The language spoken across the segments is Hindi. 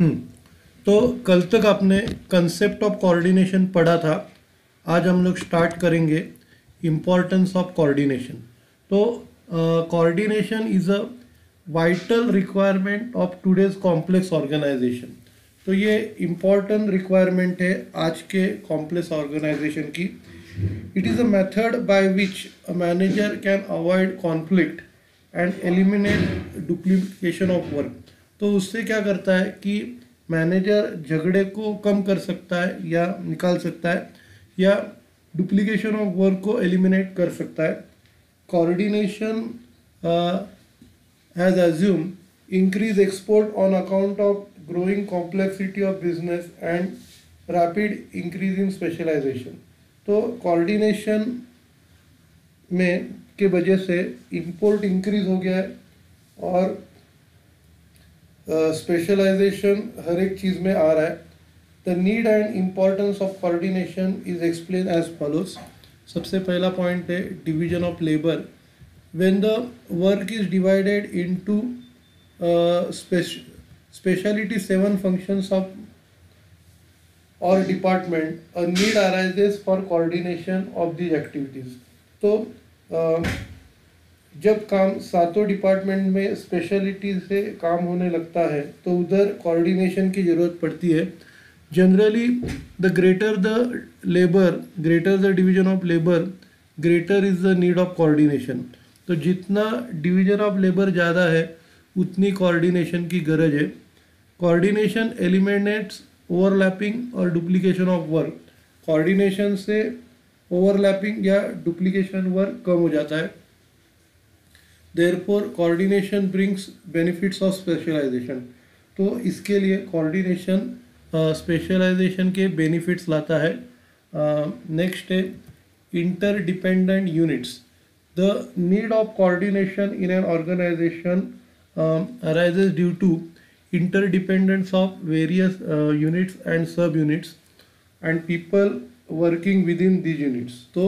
हम्म तो कल तक आपने कंसेप्ट ऑफ कोऑर्डिनेशन पढ़ा था। आज हम लोग स्टार्ट करेंगे इम्पोर्टेंस ऑफ कोऑर्डिनेशन। तो coordination is a vital requirement of today's complex organisation. तो ये इम्पॉर्टेंट रिक्वायरमेंट है आज के कॉम्प्लेक्स ऑर्गेनाइजेशन की। It is a method by which a manager can avoid conflict and eliminate duplication of work. तो उससे क्या करता है कि मैनेजर झगड़े को कम कर सकता है या निकाल सकता है या डुप्लीकेशन ऑफ वर्क को एलिमिनेट कर सकता है। Coordination has assumed increased export on account of growing complexity of business and rapid increase in specialization। तो कोऑर्डिनेशन में के वजह से इंपोर्ट इंक्रीज हो गया है और स्पेशलाइजेशन हर एक चीज़ में आ रहा है। The need and importance of coordination is explain as follows. सबसे पहला पॉइंट है division of labour. When the work is divided into speciality 7 functions of or department, a need arises for coordination of these activities। तो जब काम सातों डिपार्टमेंट में स्पेशलिटी से काम होने लगता है तो उधर कोऑर्डिनेशन की ज़रूरत पड़ती है। Generally the greater the labour, greater the division of labour, greater is the need of coordination. तो जितना डिवीजन ऑफ लेबर ज़्यादा है उतनी कोऑर्डिनेशन की गरज है। कोऑर्डिनेशन एलिमिनेट्स ओवरलैपिंग और डुप्लीकेशन ऑफ वर्क। कोऑर्डिनेशन से ओवरलैपिंग या डुप्लीकेशन वर्क कम हो जाता है। Therefore coordination brings benefits of specialisation. तो इसके लिए कोऑर्डिनेशन स्पेशलाइजेशन के बेनिफिट्स लाता है। नेक्स्ट है interdependent units. The need of coordination in an organisation arises due to interdependence of various units and sub units and people working within these units। तो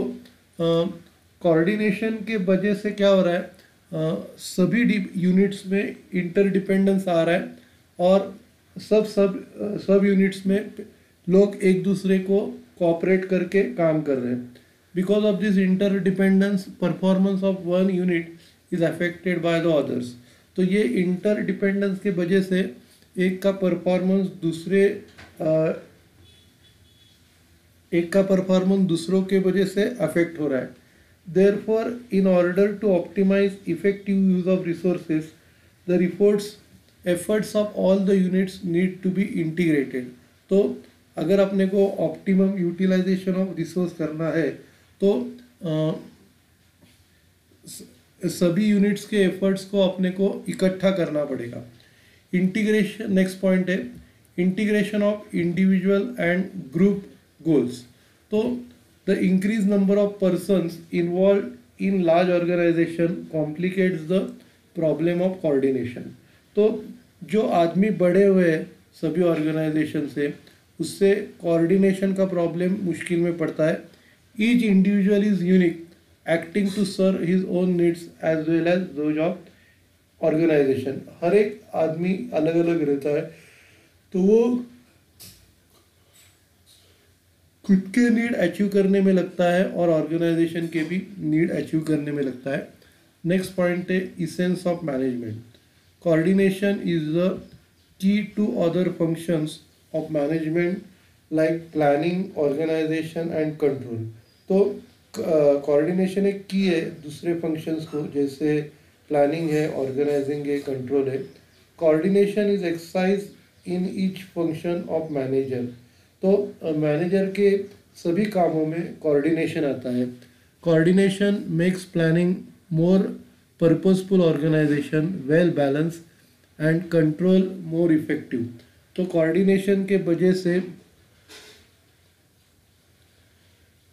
कोऑर्डिनेशन के वजह से क्या हो रहा है, सभी यूनिट्स में इंटरडिपेंडेंस आ रहा है और सब यूनिट्स में लोग एक दूसरे को कोऑपरेट करके काम कर रहे हैं। Because of this interdependence performance of one unit is affected by the others. तो ये इंटरडिपेंडेंस के वजह से एक का परफॉर्मेंस दूसरों के वजह से अफेक्ट हो रहा है। Therefore in order to optimise effective use of resources the efforts of all the units need to be integrated. तो अगर अपने को ऑप्टिमम यूटिलाइजेशन ऑफ रिसोर्स करना है तो सभी यूनिट्स के एफर्ट्स को अपने को इकट्ठा करना पड़ेगा। इंटीग्रेशन, नेक्स्ट पॉइंट है integration of individual and group goals. तो the increase number of persons involve in large organization complicates the problem of coordination. तो जो आदमी बढ़े हुए हैं सभी ऑर्गेनाइजेशन से, उससे कोऑर्डिनेशन का प्रॉब्लम मुश्किल में पड़ता है। Each individual is unique acting to serve his own needs as well as those of organization। हर एक आदमी अलग अलग रहता है तो वो खुद के नीड अचीव करने में लगता है और ऑर्गेनाइजेशन के भी नीड अचीव करने में लगता है। नेक्स्ट पॉइंट है essence of management. Coordination is the key to other functions of management like planning, organisation and control. तो कोऑर्डिनेशन एक की है दूसरे फंक्शंस को, जैसे प्लानिंग है, ऑर्गेनाइजिंग है, कंट्रोल है। Coordination is exercise in each function of manager. तो मैनेजर के सभी कामों में कोऑर्डिनेशन आता है। Coordination makes planning more purposeful, organisation well balance and control more effective. तो कोऑर्डिनेशन के वजह से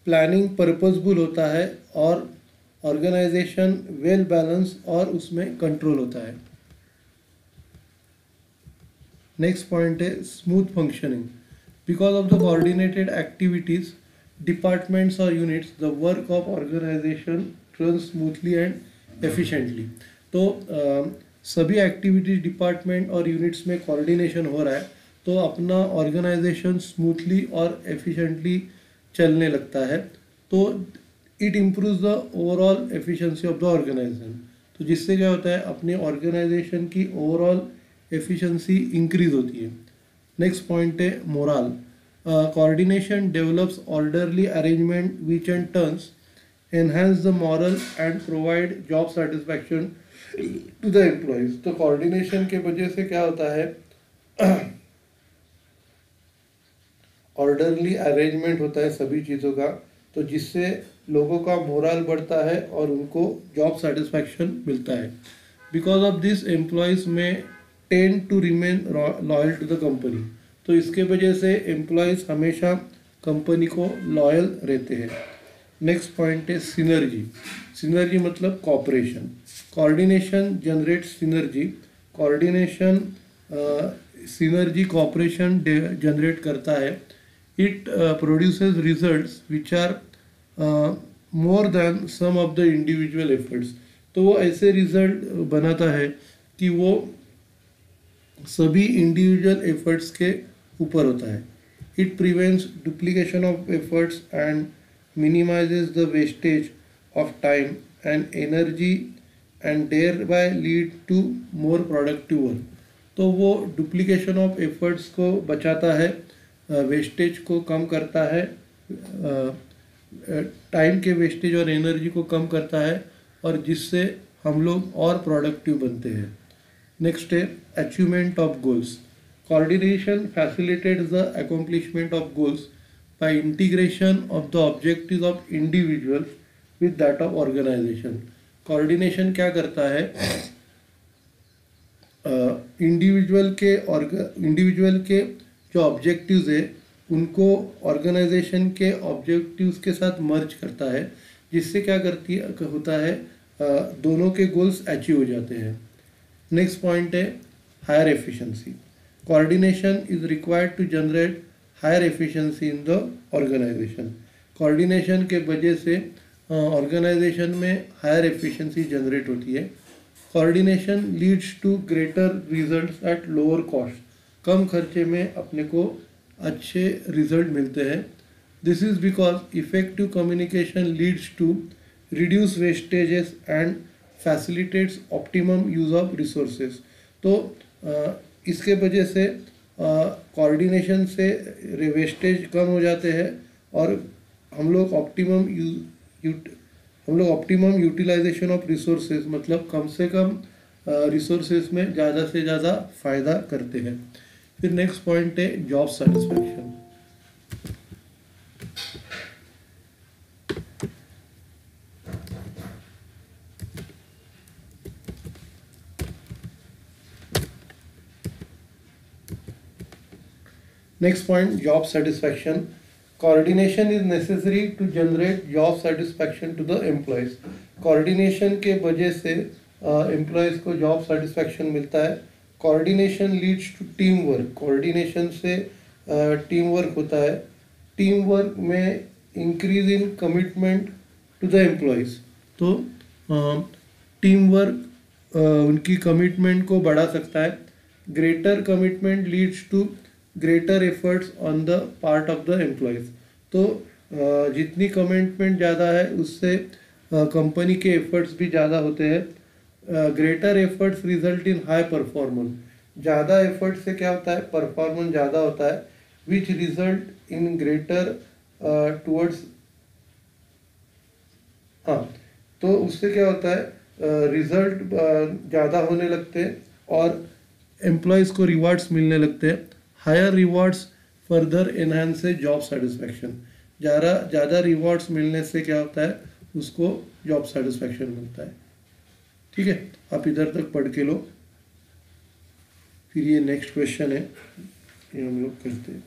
प्लानिंग पर्पसफुल होता है और ऑर्गेनाइजेशन वेल बैलेंस और उसमें कंट्रोल होता है। नेक्स्ट पॉइंट है smooth functioning. Because of the coordinated activities departments और units the work of organization run smoothly and efficiently. तो सभी एक्टिविटीज डिपार्टमेंट और यूनिट्स में कोऑर्डिनेशन हो रहा है तो अपना ऑर्गेनाइजेशन स्मूथली और एफिशिएंटली चलने लगता है। तो it improves the overall efficiency of the organisation. तो जिससे क्या होता है, अपने ऑर्गेनाइजेशन की ओवरऑल एफिशिएंसी इंक्रीज होती है। नेक्स्ट पॉइंट है moral. Coordination develops orderly arrangement which and turns enhance the moral and provide job satisfaction to the employees। तो coordination के वजह से क्या होता है, ऑर्डरली अरेंजमेंट होता है सभी चीज़ों का, तो जिससे लोगों का मोरल बढ़ता है और उनको जॉब सेटिस्फैक्शन मिलता है। बिकॉज ऑफ दिस एम्प्लॉयज़ में tend to remain loyal to the company. तो इसके वजह से एम्प्लॉयज़ हमेशा कंपनी को लॉयल रहते हैं। नेक्स्ट पॉइंट है सिनर्जी। सिनर्जी मतलब cooperation. Coordination generate synergy. Coordination synergy cooperation generate करता है। It produces results which are more than sum of the individual efforts. तो वो ऐसे रिजल्ट बनाता है कि वो सभी इंडिविजुअल एफर्ट्स के ऊपर होता है। It prevents duplication of efforts and minimizes the wastage of time and energy and thereby lead to more productive work। तो वो डुप्लीकेशन ऑफ एफर्ट्स को बचाता है, वेस्टेज को कम करता है, टाइम के वेस्टेज और एनर्जी को कम करता है, और जिससे हम लोग और प्रोडक्टिव बनते हैं। नेक्स्ट है achievement of goals. Coordination facilitates the accomplishment of goals by integration of the objectives of individuals with that of organization। coordination क्या करता है, इंडिविजुअल के जो ऑब्जेक्टिव्स है उनको ऑर्गेनाइजेशन के ऑब्जेक्टिव्स के साथ मर्ज करता है, जिससे क्या होता है, दोनों के गोल्स अचीव हो जाते हैं। नेक्स्ट पॉइंट है higher efficiency. Coordination is required to generate higher efficiency in the organisation. Coordination के वजह से ऑर्गेनाइजेशन में हायर एफिशिएंसी जनरेट होती है। Coordination leads to greater results at lower cost. कम खर्चे में अपने को अच्छे रिजल्ट मिलते हैं। This is because effective communication leads to reduce wastages and facilitates optimum use of resources. तो इसके वजह से कोऑर्डिनेशन से वेस्टेज कम हो जाते हैं और हम लोग ऑप्टिमम यूटिलाइजेशन ऑफ रिसोर्सेज मतलब कम से कम रिसोर्सेज में ज़्यादा से ज़्यादा फ़ायदा करते हैं। फिर नेक्स्ट पॉइंट है job satisfaction. Next point, job satisfaction. Coordination is necessary to generate job satisfaction to the employees। Coordination के वजह से employees को job satisfaction मिलता है। Coordination leads to teamwork। Coordination से teamwork होता है। Teamwork में increase in commitment to the employees। तो teamwork उनकी commitment को बढ़ा सकता है। Greater commitment leads to greater efforts on the part of the employees. तो जितनी कमिटमेंट ज़्यादा है उससे कंपनी के एफर्ट्स भी ज़्यादा होते हैं। Greater efforts result in high performance. ज़्यादा एफर्ट से क्या होता है, परफॉर्मेंस ज़्यादा होता है, which result in greater towards. हाँ, तो उससे क्या होता है, रिजल्ट ज़्यादा होने लगते हैं और एम्प्लॉयज़ को रिवार्ड्स मिलने लगते हैं। Higher rewards further enhance job satisfaction. ज़्यादा रिवॉर्ड्स मिलने से क्या होता है, उसको जॉब सेटिस्फैक्शन मिलता है। ठीक है, आप इधर तक पढ़ के लो। फिर ये नेक्स्ट क्वेश्चन है, ये हम लोग करते हैं।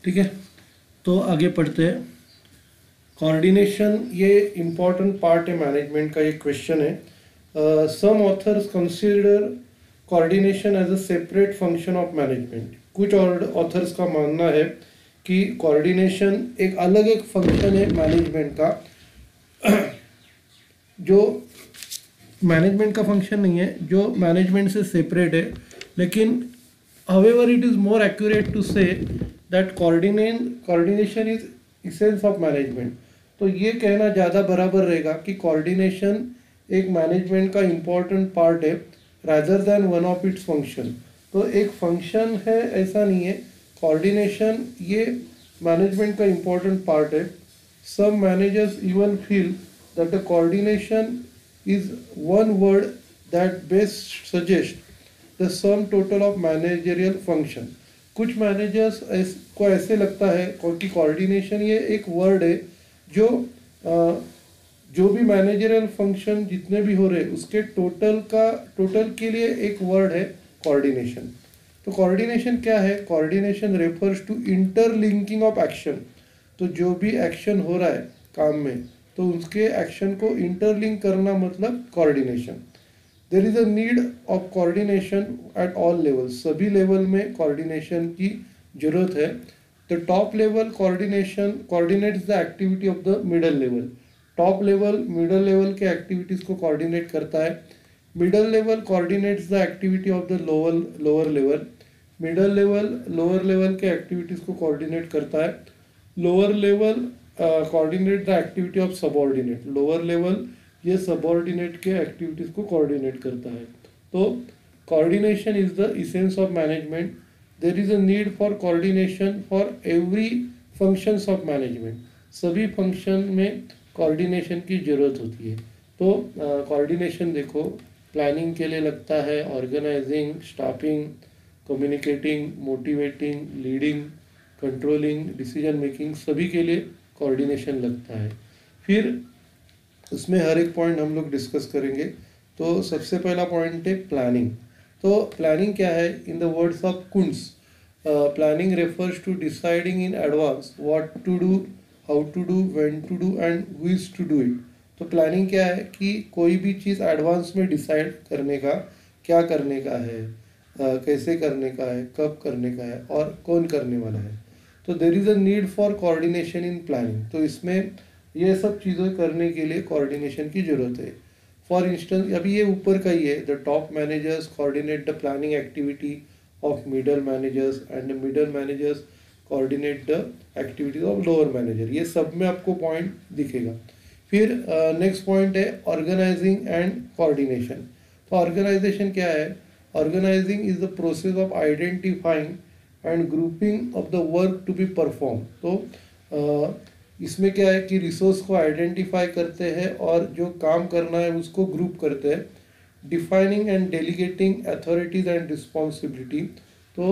ठीक है, तो आगे पढ़ते हैं। कोऑर्डिनेशन ये इम्पॉर्टेंट पार्ट है मैनेजमेंट का, ये क्वेश्चन है। Some authors consider coordination as a separate function of management. कुछ और ऑथर्स का मानना है कि कोऑर्डिनेशन एक अलग एक फंक्शन है मैनेजमेंट का, जो मैनेजमेंट का फंक्शन नहीं है, जो मैनेजमेंट से सेपरेट है। लेकिन however it is more accurate to say that coordination is essence of management। तो ये कहना ज़्यादा बराबर रहेगा कि कोऑर्डिनेशन एक मैनेजमेंट का इम्पॉर्टेंट पार्ट है rather than one of its function. तो एक फंक्शन है ऐसा नहीं है, कोऑर्डिनेशन ये मैनेजमेंट का इम्पॉर्टेंट पार्ट है। Some managers even feel that the coordination is one word that best suggest the sum total of managerial function. कुछ मैनेजर्स को ऐसे लगता है कि कोऑर्डिनेशन ये एक वर्ड है जो भी मैनेजरियल फंक्शन जितने भी हो रहे उसके टोटल के लिए एक वर्ड है कोऑर्डिनेशन। तो कोऑर्डिनेशन क्या है? Coordination refers to interlinking of action. तो जो भी एक्शन हो रहा है काम में, तो उसके एक्शन को इंटरलिंक करना मतलब coordination. There is a need of coordination at all levels. सभी लेवल में कोऑर्डिनेशन की जरूरत है। The top level coordination coordinates the activity of the middle level. Top level middle level के एक्टिविटीज़ को कोऑर्डिनेट करता है। Middle level coordinates the activity of the lower level. Middle level lower level के एक्टिविटीज़ को कोऑर्डिनेट करता है। Lower level coordinate the activity of subordinate. Lower level ये सबऑर्डिनेट के एक्टिविटीज़ को कोऑर्डिनेट करता है। तो coordination is the essence of management. There is a need for coordination for every functions of management. सभी फंक्शन में कोऑर्डिनेशन की ज़रूरत होती है। तो कोऑर्डिनेशन देखो, प्लानिंग के लिए लगता है, organising, staffing, communicating, motivating, leading, controlling, decision making, सभी के लिए कोऑर्डिनेशन लगता है। फिर उसमें हर एक पॉइंट हम लोग डिस्कस करेंगे। तो सबसे पहला पॉइंट है प्लानिंग। तो प्लानिंग क्या है? In the words of Koontz, planning refers to deciding in advance what to do, how to do, when to do and who is to do it. तो प्लानिंग क्या है कि कोई भी चीज़ एडवांस में डिसाइड करने का, क्या करने का है, कैसे करने का है, कब करने का है और कौन करने वाला है। तो देर is a need for coordination in planning. तो इसमें ये सब चीज़ें करने के लिए कोऑर्डिनेशन की ज़रूरत है। फॉर इंस्टेंस, अभी ये ऊपर का ही है, the top managers coordinate the planning activity of middle managers and the middle managers coordinate the activities of lower manager. ये सब में आपको पॉइंट दिखेगा। फिर नेक्स्ट पॉइंट है ऑर्गेनाइजिंग एंड कोऑर्डिनेशन। तो ऑर्गेनाइजेशन क्या है? Organising is the process of identifying and grouping of the work to be perform. तो इसमें क्या है कि रिसोर्स को आइडेंटिफाई करते हैं और जो काम करना है उसको ग्रुप करते हैं। Defining and delegating authorities and responsibility. तो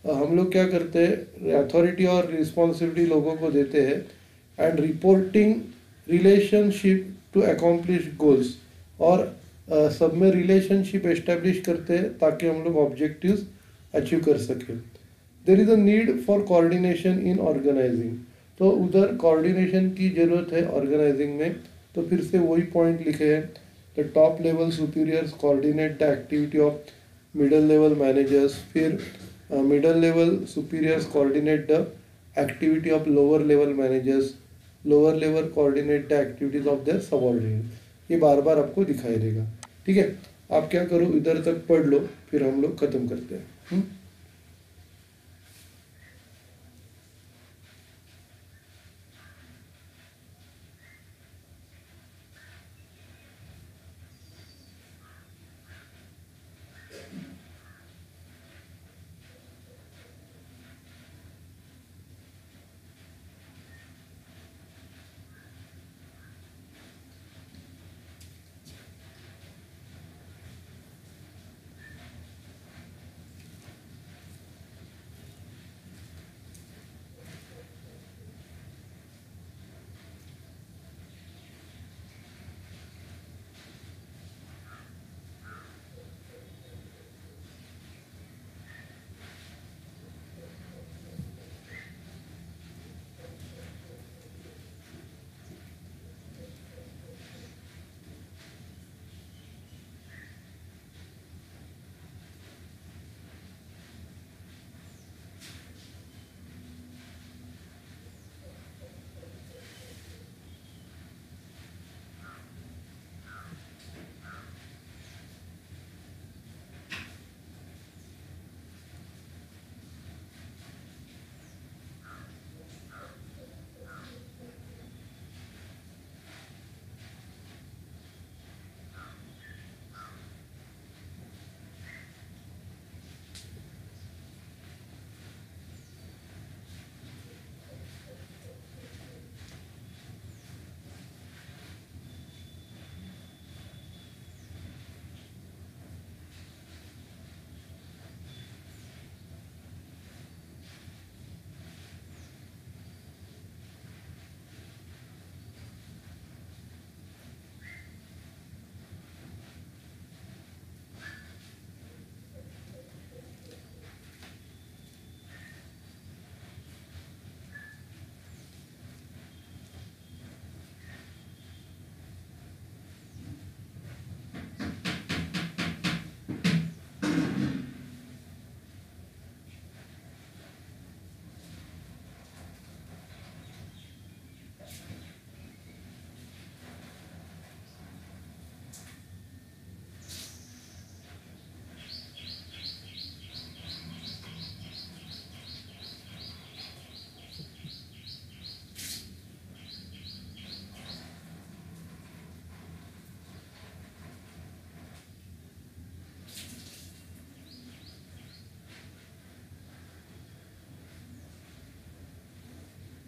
हम लोग क्या करते हैं, अथॉरिटी और रिस्पॉन्सिबिलिटी लोगों को देते हैं। And reporting relationship to accomplish goals, और सब में रिलेशनशिप एस्टेब्लिश करते हैं ताकि हम लोग ऑब्जेक्टिव्स अचीव कर सकें। There is a need for coordination in organising. तो उधर कोऑर्डिनेशन की ज़रूरत है ऑर्गेनाइजिंग में। तो फिर से वही पॉइंट लिखे हैं, the top level superiors coordinate the activity of middle level managers. फिर middle level superiors coordinate the activity of lower level managers. Lower level coordinate the activities of their subordinate. ये बार बार आपको दिखाई देगा। ठीक है, आप क्या करो, इधर तक पढ़ लो, फिर हम लोग खत्म करते हैं।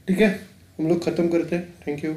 ठीक है, हम लोग ख़त्म करते हैं। Thank you.